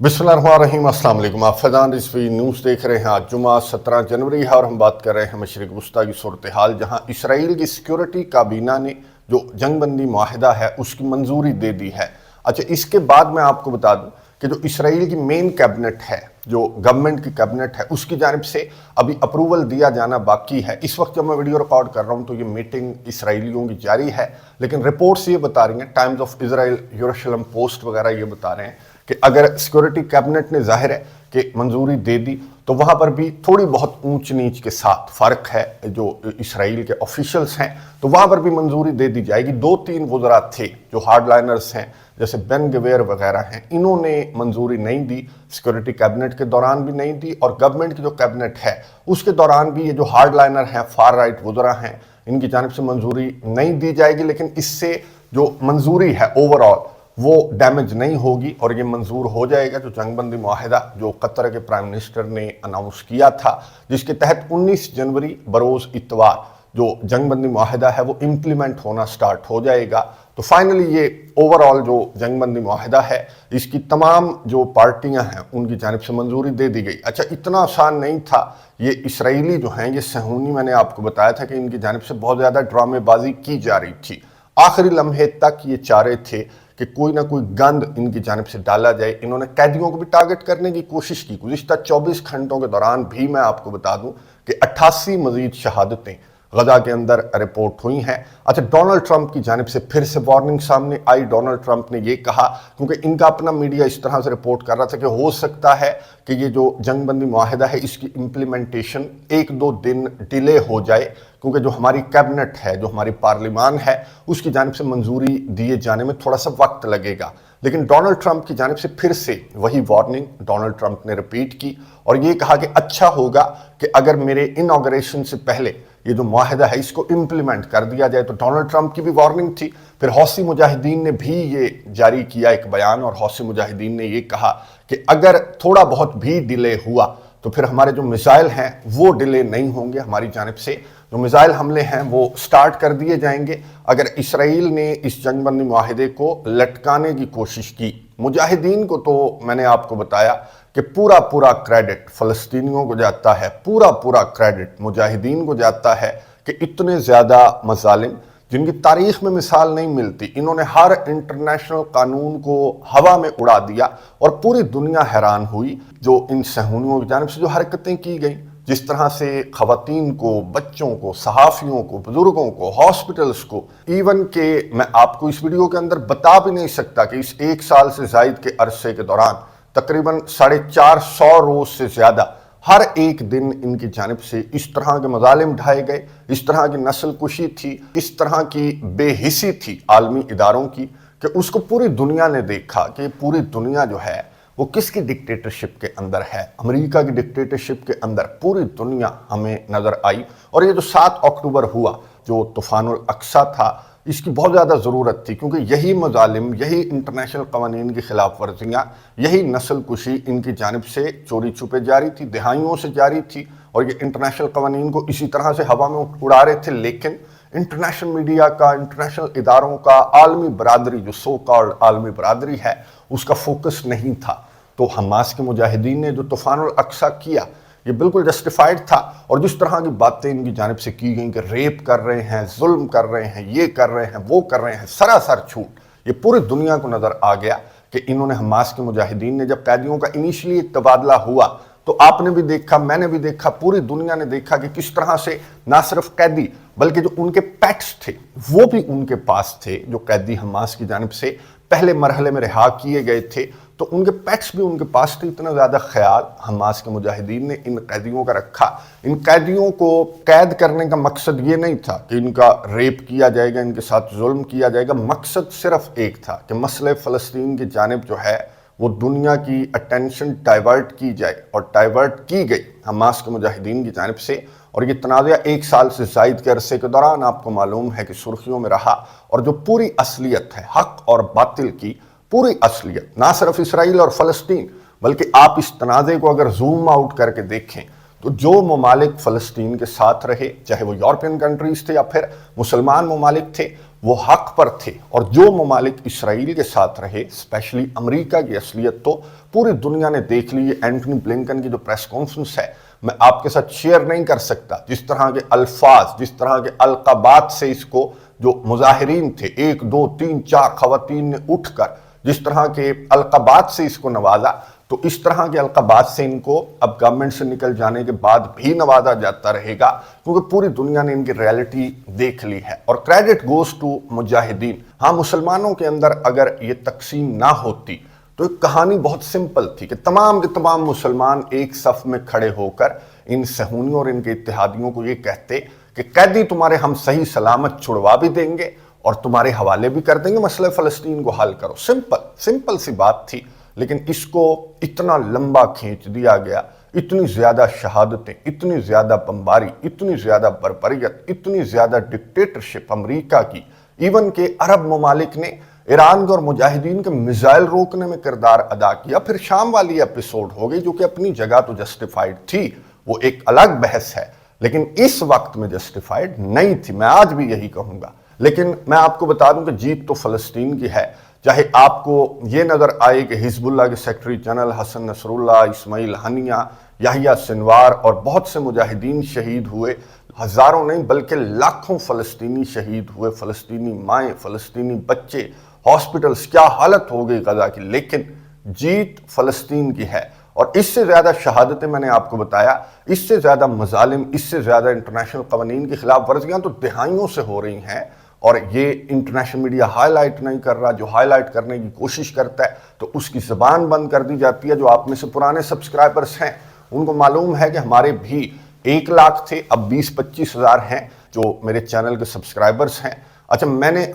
बिस्मिल्लाहिर्रहमानिर्रहीम। अस्सलाम वालेकुम। आप फैज़ान रिज़वी न्यूज़ देख रहे हैं। आज जुमा 17 जनवरी है और हम बात कर रहे हैं मशरिक़ वस्ता की सूरत हाल, जहाँ इसराइल की सिक्योरिटी काबीना ने जो जंगबंदी माहिदा है उसकी मंजूरी दे दी है। अच्छा, इसके बाद मैं आपको बता दूं कि जो इसराइल की मेन कैबिनेट है, जो गवर्नमेंट की कैबिनेट है, उसकी जानिब से अभी अप्रूवल दिया जाना बाकी है। इस वक्त जब मैं वीडियो रिकॉर्ड कर रहा हूं तो ये मीटिंग इसराइलियों की जारी है, लेकिन रिपोर्ट्स ये बता रही हैं, टाइम्स ऑफ इसराइल, यरूशलेम पोस्ट वगैरह ये बता रहे हैं कि अगर सिक्योरिटी कैबिनेट ने जाहिर है कि मंजूरी दे दी तो वहां पर भी थोड़ी बहुत ऊंच नीच के साथ फर्क है। जो इसराइल के ऑफिशियल्स हैं तो वहां पर भी मंजूरी दे दी जाएगी। 2-3 वज़रा थे जो हार्डलाइनर्स हैं, जैसे बेन गवेर वगैरह हैं, इन्होंने मंजूरी नहीं दी, सिक्योरिटी कैबिनेट के दौरान भी नहीं दी, और गवर्नमेंट की जो कैबिनेट है उसके दौरान भी ये जो हार्डलाइनर हैं, फार राइट वज़रा हैं, इनकी जानिब से मंजूरी नहीं दी जाएगी। लेकिन इससे जो मंजूरी है ओवरऑल वो डैमेज नहीं होगी और ये मंजूर हो जाएगा। जो जंगबंदी माहिदा जो कतर के प्राइम मिनिस्टर ने अनाउंस किया था, जिसके तहत 19 जनवरी बरोज़ इतवार जो जंगबंदी माहिदा है वो इम्प्लीमेंट होना स्टार्ट हो जाएगा। तो फाइनली ये ओवरऑल जो जंगबंदी माहिदा है इसकी तमाम जो पार्टियां हैं उनकी जानिब से मंजूरी दे दी गई। अच्छा, इतना आसान नहीं था। ये इसराइली जो हैं, ये सहूनी, मैंने आपको बताया था कि इनकी जानिब से बहुत ज़्यादा ड्रामेबाजी की जा रही थी। आखिरी लम्हे तक ये चाह रहे थे कि कोई ना कोई गंद इनकी जानिब से डाला जाए। इन्होंने कैदियों को भी टारगेट करने की कोशिश की। गुज़िश्ता 24 घंटों के दौरान भी मैं आपको बता दूं कि 88 मजीद शहादतें गजा के अंदर रिपोर्ट हुई हैं। अच्छा, डोनाल्ड ट्रंप की जानिब से फिर से वार्निंग सामने आई। डोनाल्ड ट्रंप ने ये कहा, क्योंकि इनका अपना मीडिया इस तरह से रिपोर्ट कर रहा था कि हो सकता है कि ये जो जंगबंदी माहिदा है इसकी इम्प्लीमेंटेशन 1-2 दिन डिले हो जाए, क्योंकि जो हमारी कैबिनेट है, जो हमारी पार्लिमान है, उसकी जानिब से मंजूरी दिए जाने में थोड़ा सा वक्त लगेगा। लेकिन डोनाल्ड ट्रंप की जानिब से फिर से वही वार्निंग डोनाल्ड ट्रंप ने रिपीट की और ये कहा कि अच्छा होगा कि अगर मेरे इनॉग्रेशन से पहले ये जो माहिदा है इसको इम्प्लीमेंट कर दिया जाए। तो डोनाल्ड ट्रंप की भी वार्निंग थी। फिर हौसी मुजाहिदीन ने भी ये जारी किया एक बयान, और हौसी मुजाहिदीन ने ये कहा कि अगर थोड़ा बहुत भी डिले हुआ तो फिर हमारे जो मिसाइल हैं वो डिले नहीं होंगे। हमारी जानिब से जो मिसाइल हमले हैं वो स्टार्ट कर दिए जाएंगे अगर इसराइल ने इस जंगबंदी माहिदे को लटकाने की कोशिश की। मुजाहिदीन को तो मैंने आपको बताया कि पूरा क्रेडिट फ़लस्तीनियों को जाता है, पूरा क्रेडिट मुजाहिदीन को जाता है कि इतने ज़्यादा मज़ालिम जिनकी तारीख में मिसाल नहीं मिलती, इन्होंने हर इंटरनेशनल कानून को हवा में उड़ा दिया और पूरी दुनिया हैरान हुई। जो इन सहूनियों की जानिब से जो हरकतें की गई, जिस तरह से ख़वातीन को, बच्चों को, सहाफ़ियों को, बुजुर्गों को, हॉस्पिटल्स को, इवन के मैं आपको इस वीडियो के अंदर बता भी नहीं सकता कि इस 1 साल से ज़ायद के अरसे के दौरान तकरीबन 450 रोज़ से ज़्यादा हर एक दिन इनकी जानिब से इस तरह के मज़ालिम ढाए गए, इस तरह की नस्ल कुशी थी, इस तरह की बेहिसी थी आलमी इदारों की कि उसको पूरी दुनिया ने देखा कि पूरी दुनिया जो है वो किसकी डिक्टेटरशिप के अंदर है। अमेरिका की डिक्टेटरशिप के अंदर पूरी दुनिया हमें नज़र आई। और ये जो 7 अक्टूबर हुआ, जो तूफ़ानुल अक्सा था, इसकी बहुत ज़्यादा ज़रूरत थी, क्योंकि यही मज़ालिम, यही इंटरनेशनल कवानीन की खिलाफ वर्जियाँ, यही नस्ल कुशी इनकी जानिब से चोरी छुपे जारी थी, दहाइयों से जारी थी, और ये इंटरनेशनल कवानीन को इसी तरह से हवा में उड़ा रहे थे। लेकिन इंटरनेशनल मीडिया का, इंटरनेशनल इदारों का, आलमी बरादरी, जो सो कॉल्ड आलमी बरादरी है, उसका फोकस नहीं था। तो हमास के मुजाहिदीन ने जो तूफ़ानुल अक्सा किया ये बिल्कुल जस्टिफाइड था। और जिस तरह की बातें इनकी जानिब से की गई कि रेप कर रहे हैं, जुल्म कर रहे हैं, ये कर रहे हैं, वो कर रहे हैं, सरासर झूठ, ये पूरी दुनिया को नज़र आ गया कि इन्होंने, हमास के मुजाहिदीन ने, जब कैदियों का इनिशियली तबादला हुआ तो आपने भी देखा, मैंने भी देखा, पूरी दुनिया ने देखा कि किस तरह से ना सिर्फ कैदी बल्कि जो उनके पेट्स थे वो भी उनके पास थे। जो कैदी हमास की जानिब से पहले मरहले में रिहा किए गए थे तो उनके पेट्स भी उनके पास थे। इतना ज़्यादा ख्याल हमास के मुजाहिदीन ने इन कैदियों का रखा। इन कैदियों को कैद करने का मकसद ये नहीं था कि इनका रेप किया जाएगा, इनके साथ जुल्म किया जाएगा। मकसद सिर्फ एक था कि मसले फ़लस्तीन की जानिब जो है वो दुनिया की अटेंशन डाइवर्ट की जाए, और डाइवर्ट की गई हमास के मुजाहिदीन की जानिब से। और ये तनाज़ा 1 साल से ज़ायद के अरसे के दौरान आपको मालूम है कि सुर्खियों में रहा। और जो पूरी असलियत है हक़ और बातिल की, पूरी असलियत, ना सिर्फ इसराइल और फ़लस्तीन, बल्कि आप इस तनाज़े को अगर जूम आउट करके देखें तो जो ममालिक फ़लस्तीन के साथ रहे, चाहे वो यूरोपियन कंट्रीज़ थे या फिर मुसलमान ममालिक थे, वो हक पर थे। और जो ममालिक इसराइल के साथ रहे, स्पेशली अमेरिका की असलियत तो पूरी दुनिया ने देख ली। एंटनी ब्लिंकन की जो प्रेस कॉन्फ्रेंस है मैं आपके साथ शेयर नहीं कर सकता। जिस तरह के अल्फाज, जिस तरह के अलकाबात से इसको जो मुजाहिरीन थे, 1 2 3 4 खवातीन ने उठकर जिस तरह के अलकाबात से इसको नवाजा, तो इस तरह के अलकाबात से इनको अब गवर्नमेंट से निकल जाने के बाद भी नवाजा जाता रहेगा, क्योंकि पूरी दुनिया ने इनकी रियलिटी देख ली है। और क्रेडिट गोज टू मुजाहिदीन। हाँ, मुसलमानों के अंदर अगर ये तकसीम ना होती तो एक कहानी बहुत सिंपल थी कि तमाम के तमाम मुसलमान एक सफ में खड़े होकर इन सहूनियों और इनके इत्तेहादियों को ये कहते कि कैदी तुम्हारे हम सही सलामत छुड़वा भी देंगे और तुम्हारे हवाले भी कर देंगे, मसले फ़लस्तीन को हल करो। सिंपल सी बात थी, लेकिन इसको इतना लंबा खींच दिया गया, इतनी ज्यादा शहादतें, इतनी ज्यादा बमबारी, इतनी ज्यादा बर्बरियत, इतनी ज्यादा डिक्टेटरशिप अमेरिका की, इवन के अरब ममालिक ने ईरान और मुजाहिदीन के मिसाइल रोकने में किरदार अदा किया। फिर शाम वाली एपिसोड हो गई जो कि अपनी जगह तो जस्टिफाइड थी, वो एक अलग बहस है, लेकिन इस वक्त में जस्टिफाइड नहीं थी, मैं आज भी यही कहूंगा। लेकिन मैं आपको बता दूं कि जीत तो फ़लस्तीन की है। चाहे आपको ये नजर आए कि हिजबुल्लाह के secretary general Hassan Nasrallah, Ismail Haniyeh, Yahya Sinwar और बहुत से मुजाहिदीन शहीद हुए, हजारों नहीं बल्कि लाखों फ़लस्तीनी शहीद हुए, फ़लस्तीनी माएँ, फ़लस्तीनी बच्चे, हॉस्पिटल्स, क्या हालत हो गई गजा की, लेकिन जीत फ़लस्तीन की है। और इससे ज़्यादा शहादतें मैंने आपको बताया, इससे ज़्यादा मजालिम, इससे ज़्यादा इंटरनेशनल कवानीन की खिलाफ वर्जियाँ तो दहाइयों से हो रही हैं, और ये इंटरनेशनल मीडिया हाईलाइट नहीं कर रहा। जो हाईलाइट करने की कोशिश करता है तो उसकी ज़बान बंद कर दी जाती है। जो आप में से पुराने सब्सक्राइबर्स हैं उनको मालूम है कि हमारे भी 1 लाख थे, अब 20-25 हज़ार हैं जो मेरे चैनल के सब्सक्राइबर्स हैं। अच्छा,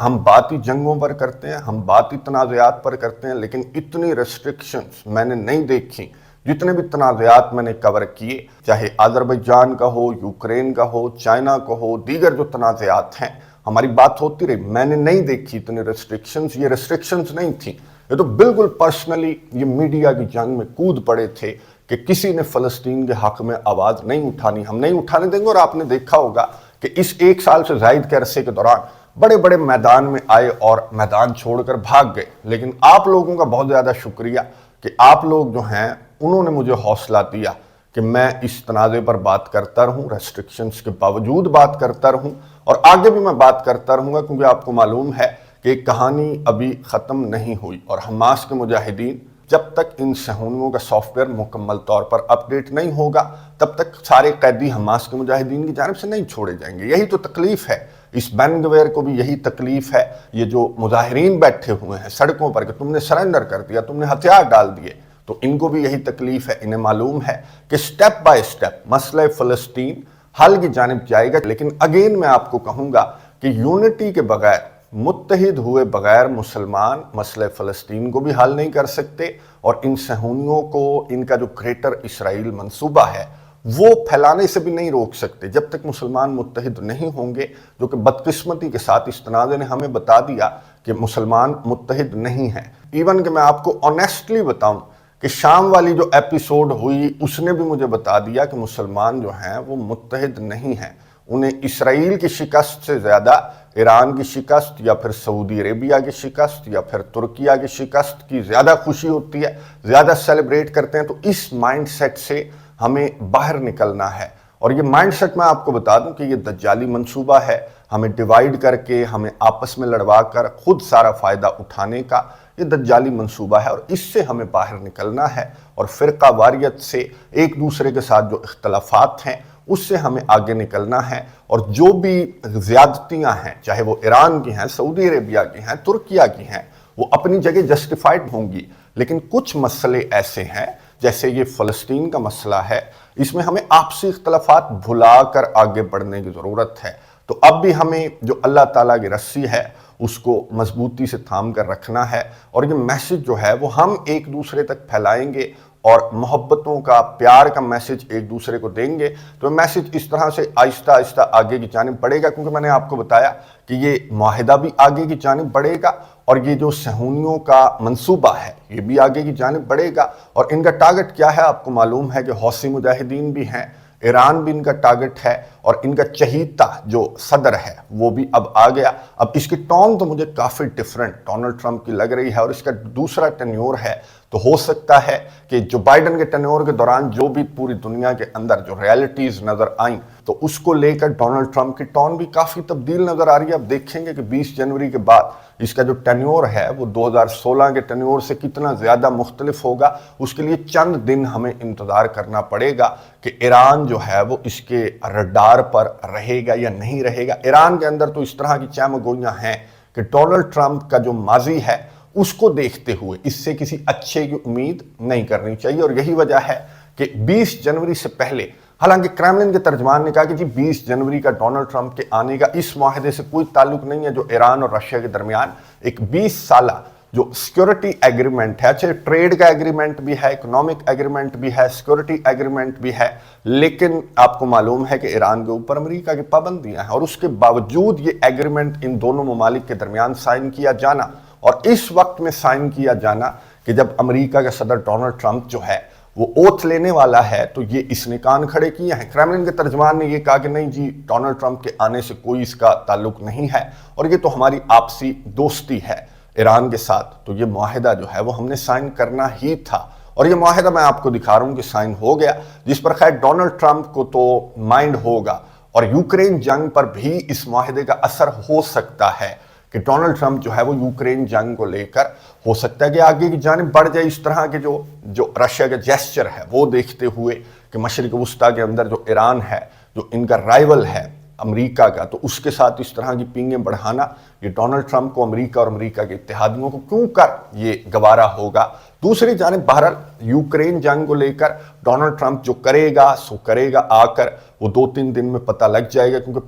हम बात ही जंगों पर करते हैं, हम बात ही तनाज़ात पर करते हैं, लेकिन इतनी रेस्ट्रिक्शंस मैंने नहीं देखी। जितने भी तनाज़ात मैंने कवर किए, चाहे अज़रबैजान का हो, यूक्रेन का हो, चाइना का हो, दीगर जो तनाज़ात हैं, हमारी बात होती रही, मैंने नहीं देखी इतनी रेस्ट्रिक्शंस। ये रेस्ट्रिक्शंस नहीं थी, ये तो बिल्कुल पर्सनली ये मीडिया की जंग में कूद पड़े थे कि किसी ने फ़लस्तीन के हक में आवाज़ नहीं उठानी, हम नहीं उठाने देंगे। और आपने देखा होगा कि इस 1 साल से ज़ायद के अरसे के दौरान बड़े बड़े मैदान में आए और मैदान छोड़कर भाग गए। लेकिन आप लोगों का बहुत ज़्यादा शुक्रिया कि आप लोग जो हैं उन्होंने मुझे हौसला दिया कि मैं इस तनाज़े पर बात करता रहूं, रेस्ट्रिक्शंस के बावजूद बात करता रहूं, और आगे भी मैं बात करता रहूंगा, क्योंकि आपको मालूम है कि कहानी अभी ख़त्म नहीं हुई। और हमास के मुजाहिदीन जब तक इन सहूनियों का सॉफ्टवेयर मुकम्मल तौर पर अपडेट नहीं होगा, तब तक सारे कैदी हमास के मुजाहिदीन की जानिब से नहीं छोड़े जाएंगे। यही तो तकलीफ है, इस बेन गवीर को भी यही तकलीफ है। ये जो मुजाहिरीन बैठे हुए हैं सड़कों पर कि तुमने सरेंडर कर दिया, तुमने हथियार डाल दिए, तो इनको भी यही तकलीफ है। इन्हें मालूम है कि स्टेप बाय स्टेप मसले फ़लस्तीन हल की जानिब जाएगा। लेकिन अगेन मैं आपको कहूँगा कि यूनिटी के बगैर, मुत्तहिद हुए बगैर मुसलमान मसले फ़लस्तीन को भी हल नहीं कर सकते, और इन सहूनियों को इनका जो ग्रेटर इसराइल मंसूबा है वो फैलाने से भी नहीं रोक सकते जब तक मुसलमान मुत्तहिद नहीं होंगे। जो कि बदकिस्मती के साथ इस तनाज़े ने हमें बता दिया कि मुसलमान मुत्तहिद नहीं हैं। इवन कि मैं आपको ऑनेस्टली बताऊं कि शाम वाली जो एपिसोड हुई उसने भी मुझे बता दिया कि मुसलमान जो हैं वो मुत्तहिद नहीं हैं। उन्हें इसराइल की शिकस्त से ज़्यादा ईरान की शिकस्त या फिर सऊदी अरेबिया की शिकस्त या फिर तुर्किया की शिकस्त की ज़्यादा खुशी होती है, ज़्यादा सेलिब्रेट करते हैं। तो इस माइंडसेट से हमें बाहर निकलना है। और ये माइंडसेट मैं आपको बता दूं कि ये दज्जाली मंसूबा है, हमें डिवाइड करके, हमें आपस में लड़वा कर खुद सारा फ़ायदा उठाने का ये दज्जाली मंसूबा है। और इससे हमें बाहर निकलना है और फ़िरका वारियत से, एक दूसरे के साथ जो इख्तलाफात हैं उससे हमें आगे निकलना है। और जो भी ज़्यादतियाँ हैं, चाहे वो ईरान की हैं, सऊदी अरेबिया की हैं, तुर्किया की हैं, वो अपनी जगह जस्टिफाइड होंगी। लेकिन कुछ मसले ऐसे हैं, जैसे ये फ़लस्तीन का मसला है, इसमें हमें आपसी इख्तलाफात भुला कर आगे बढ़ने की ज़रूरत है। तो अब भी हमें जो अल्लाह ताला की रस्सी है उसको मजबूती से थाम कर रखना है। और ये मैसेज जो है वो हम एक दूसरे तक फैलाएंगे और मोहब्बतों का, प्यार का मैसेज एक दूसरे को देंगे, तो मैसेज इस तरह से आहिस्ता आहिस्ता आगे की जानिब बढ़ेगा। क्योंकि मैंने आपको बताया कि ये माहिदा भी आगे की जानिब बढ़ेगा, और ये जो सहूनियों का मंसूबा है ये भी आगे की जानिब बढ़ेगा। और इनका टारगेट क्या है आपको मालूम है कि हौसी मुजाहिदीन भी हैं, ईरान भी इनका टारगेट है और इनका चहीता जो सदर है वो भी अब आ गया। अब इसकी टोन तो मुझे काफ़ी डिफरेंट डोनाल्ड ट्रंप की लग रही है और इसका दूसरा टेन्योर है, तो हो सकता है कि जो बाइडन के टेन्योर के दौरान जो भी पूरी दुनिया के अंदर जो रियलिटीज़ नज़र आईं तो उसको लेकर डोनाल्ड ट्रंप की टोन भी काफ़ी तब्दील नज़र आ रही है। अब देखेंगे कि 20 जनवरी के बाद इसका जो टेन्योर है वो 2016 के टेन्योर से कितना ज़्यादा मुख्तलिफ होगा। उसके लिए चंद दिन हमें इंतज़ार करना पड़ेगा कि ईरान जो है वो इसके रडार पर रहेगा या नहीं रहेगा। ईरान के अंदर तो इस तरह की चामगोइयाँ हैं कि डोनाल्ड ट्रंप का जो माजी है उसको देखते हुए इससे किसी अच्छे की उम्मीद नहीं करनी चाहिए। और यही वजह है कि 20 जनवरी से पहले, हालांकि क्रेमलिन के तर्जमान ने कहा कि जी 20 जनवरी का डोनाल्ड ट्रंप के आने का इस माहदे से कोई ताल्लुक नहीं है, जो ईरान और रशिया के दरमियान एक 20 साला जो सिक्योरिटी एग्रीमेंट है, अच्छा ट्रेड का एग्रीमेंट भी है, इकोनॉमिक एग्रीमेंट भी है, सिक्योरिटी एग्रीमेंट भी है, लेकिन आपको मालूम है कि ईरान के ऊपर अमेरिका की पाबंदियां हैं और उसके बावजूद ये एग्रीमेंट इन दोनों ममालिक के दरमियान साइन किया जाना और इस वक्त में साइन किया जाना कि जब अमेरिका का सदर डोनाल्ड ट्रंप जो है वो ओथ लेने वाला है, तो ये इसने कान खड़े किए हैं। क्रेमलिन के तर्जमान ने ये कहा कि नहीं जी, डोनाल्ड ट्रंप के आने से कोई इसका ताल्लुक नहीं है और ये तो हमारी आपसी दोस्ती है ईरान के साथ, तो ये मुआहिदा जो है वो हमने साइन करना ही था। और ये मुआहिदा मैं आपको दिखा रहा हूँ कि साइन हो गया, जिस पर खैर डोनाल्ड ट्रंप को तो माइंड होगा और यूक्रेन जंग पर भी इस मुआहिदे का असर हो सकता है कि डोनाल्ड ट्रंप जो है वो यूक्रेन जंग को लेकर हो सकता है कि आगे की जानिब बढ़ जाए। इस तरह के जो रशिया का जेस्चर है वो देखते हुए कि मशरिक वस्ता के अंदर जो ईरान है, जो इनका राइवल है अमेरिका का, तो उसके साथ इस तरह की पिंगें बढ़ाना ये डोनाल्ड ट्रंप को अमेरिका और अमेरिका के इत्तेहादियों को क्यों कर ये गवारा होगा। दूसरी जानिब बहरहाल यूक्रेन जंग को लेकर डोनाल्ड ट्रंप जो करेगा सो करेगा, आकर वो 2-3 दिन में पता लग जाएगा, क्योंकि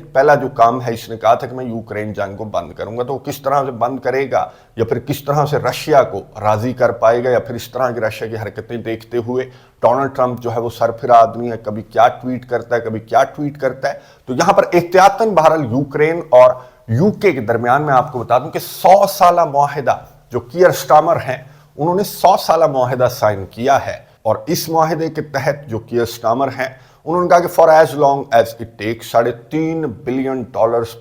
पहला जो काम है इसने कहा था कि मैं यूक्रेन जंग को बंद करूंगा, तो वो किस तरह से बंद करेगा या फिर किस तरह से रशिया को राजी कर पाएगा या फिर इस तरह की रशिया की हरकतें देखते हुए डोनाल्ड ट्रंप जो है वो सरफिरा आदमी है, कभी क्या ट्वीट करता है कभी क्या ट्वीट करता है। तो यहां पर एहतियातन बहरहाल यूक्रेन और यूके के दरमियान मैं आपको बता दूं कि 100 साला मुआहिदा जो कीयर स्टार्मर हैं उन्होंने 100 साला मुआहिदा साइन किया है और इस मुआहिदे के तहत जो कीयर स्टार्मर हैं उन्होंने कहा कि for as long as it takes $3.5 billion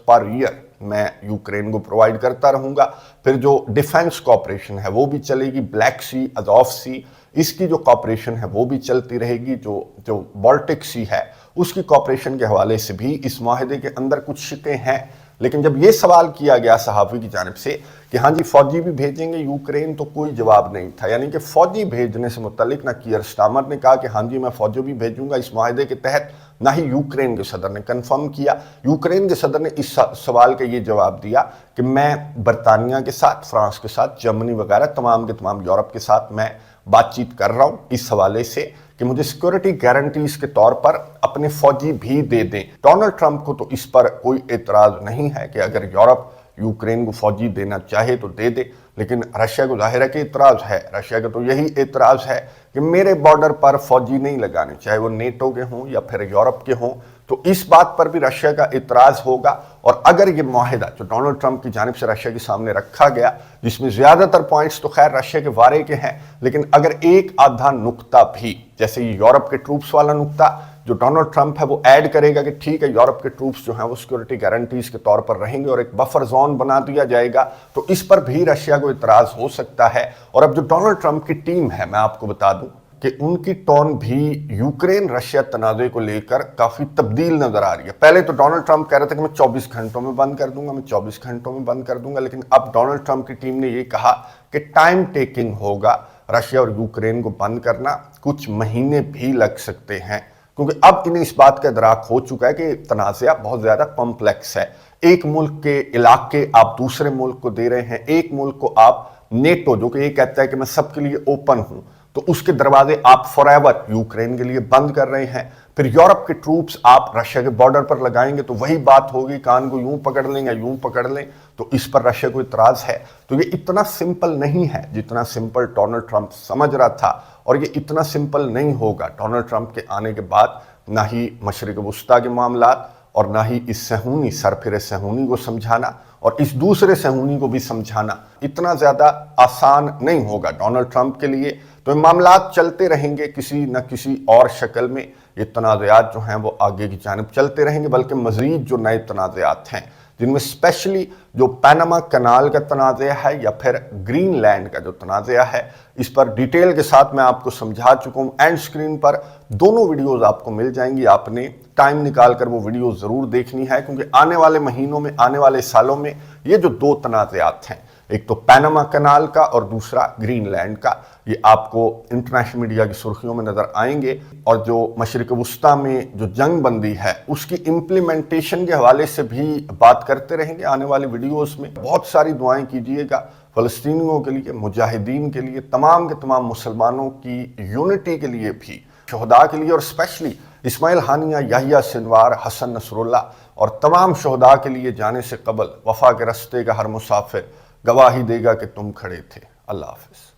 per year मैं यूक्रेन को प्रोवाइड करता रहूंगा। फिर जो डिफेंस कॉपरेशन है वो भी चलेगी, ब्लैक सी, अज़ोव सी, इसकी जो कॉपरेशन है वो भी चलती रहेगी, जो बाल्टिक सी है उसकी कॉपरेशन के हवाले से भी इस मुआहिदे के अंदर कुछ शिकें हैं। लेकिन जब ये सवाल किया गया सहाफ़ी की जानिब से कि हाँ जी फौजी भी भेजेंगे यूक्रेन, तो कोई जवाब नहीं था। यानी कि फौजी भेजने से मुतल्लिक ना कीयर स्टार्मर ने कहा कि हाँ जी मैं फौजी भी भेजूंगा इस मुआहिदे के तहत, ना ही यूक्रेन के सदर ने कंफर्म किया। यूक्रेन के सदर ने इस सवाल का ये जवाब दिया कि मैं बरतानिया के साथ, फ्रांस के साथ, जर्मनी वगैरह तमाम के तमाम यूरोप के साथ मैं बातचीत कर रहा हूँ इस हवाले से कि मुझे सिक्योरिटी गारंटीज के तौर पर अपने फौजी भी दे दें। डोनाल्ड ट्रंप को तो इस पर कोई एतराज़ नहीं है कि अगर यूरोप यूक्रेन को फौजी देना चाहे तो दे दे, लेकिन रशिया को जाहिर है कि एतराज़ है। रशिया का तो यही एतराज़ है कि मेरे बॉर्डर पर फौजी नहीं लगाने, चाहे वो नेटो के हों या फिर यूरोप के हों, तो इस बात पर भी रशिया का एतराज़ होगा। और अगर ये मुआहिदा जो डोनाल्ड ट्रंप की जानिब से रशिया के सामने रखा गया, जिसमें ज़्यादातर पॉइंट्स तो खैर रशिया के वारे के हैं, लेकिन अगर एक आधा नुक्ता भी, जैसे ये यूरोप के ट्रूप्स वाला नुक्ता जो डोनाल्ड ट्रंप है वो ऐड करेगा कि ठीक है यूरोप के ट्रूप्स जो हैं वो सिक्योरिटी गारंटीज के तौर पर रहेंगे और एक बफर जोन बना दिया जाएगा, तो इस पर भी रशिया को इतराज़ हो सकता है। और अब जो डोनाल्ड ट्रंप की टीम है, मैं आपको बता दूं कि उनकी टोन भी यूक्रेन रशिया तनाज़े को लेकर काफ़ी तब्दील नज़र आ रही है। पहले तो डोनाल्ड ट्रंप कह रहे थे कि मैं 24 घंटों में बंद कर दूंगा, मैं 24 घंटों में बंद कर दूंगा, लेकिन अब डोनाल्ड ट्रंप की टीम ने ये कहा कि टाइम टेकिंग होगा रशिया और यूक्रेन को बंद करना, कुछ महीने भी लग सकते हैं, क्योंकि अब इन्हें इस बात का इदराक हो चुका है कि तनाज़ा बहुत ज़्यादा कॉम्प्लेक्स है। एक मुल्क के इलाके आप दूसरे मुल्क को दे रहे हैं, एक मुल्क को आप नेटो जो कि ये कहता है कि मैं सबके लिए ओपन हूं, तो उसके दरवाजे आप फॉरएवर यूक्रेन के लिए बंद कर रहे हैं। फिर यूरोप के ट्रूप्स आप रशिया के बॉर्डर पर लगाएंगे, तो वही बात होगी, कान को यूं पकड़ लें या यूं पकड़ लें, तो इस पर रशिया को इतराज़ है। तो ये इतना सिंपल नहीं है जितना सिंपल डोनाल्ड ट्रंप समझ रहा था, और ये इतना सिंपल नहीं होगा डोनाल्ड ट्रंप के आने के बाद, ना ही मशरिक वस्ता के मामलात اور نہ ہی اس صہیونی سرفر صہیونی کو سمجھانا اور اس دوسرے صہیونی کو بھی سمجھانا اتنا زیادہ آسان نہیں ہوگا ڈونلڈ ٹرمپ کے لیے۔ تو معاملات چلتے رہیں گے کسی نہ کسی اور شکل میں، یہ تنازعات جو ہیں وہ آگے کی جانب چلتے رہیں گے، بلکہ مزید جو نئے تنازعات ہیں جن میں اسپیشلی جو پیناما کنال کا تنازع ہے یا پھر گرین لینڈ کا جو تنازع ہے، اس پر ڈیٹیل کے ساتھ میں آپ کو سمجھا چکا ہوں۔ اینڈ سکرین پر دونوں ویڈیوز آپ کو مل جائیں گی، آپ نے ٹائم نکال کر وہ ویڈیوز ضرور دیکھنی ہے، کیونکہ آنے والے مہینوں میں، آنے والے سالوں میں یہ جو دو تنازعات ہیں، ایک تو پیناما کنال کا اور دوسرا گرین لینڈ کا، یہ آپ کو انٹرنیشنل میڈیا کی سرخیوں میں نظر آئیں گے، اور جو مشرق وسطیٰ میں جو جنگ بندی ہے اس کی امپلیمنٹیشن کے حوالے سے بھی بات کرتے رہیں گے آنے والی ویڈیوز میں۔ بہت ساری دعائیں کیجئے گا فلسطینیوں کے لیے، مجاہدین کے لیے، تمام کے تمام مسلمانوں کی یونٹی کے لیے بھی، شہداء کے لیے، اور اسپیشلی اسماعیل ہانیہ، یحییٰ سنوار، حسن نصر اللہ اور تمام شہداء کے لیے جانے سے قبل وفا کے رستے کا ہر مسافر گواہی دے گا کہ تم کھڑے تھے۔ اللہ حافظ۔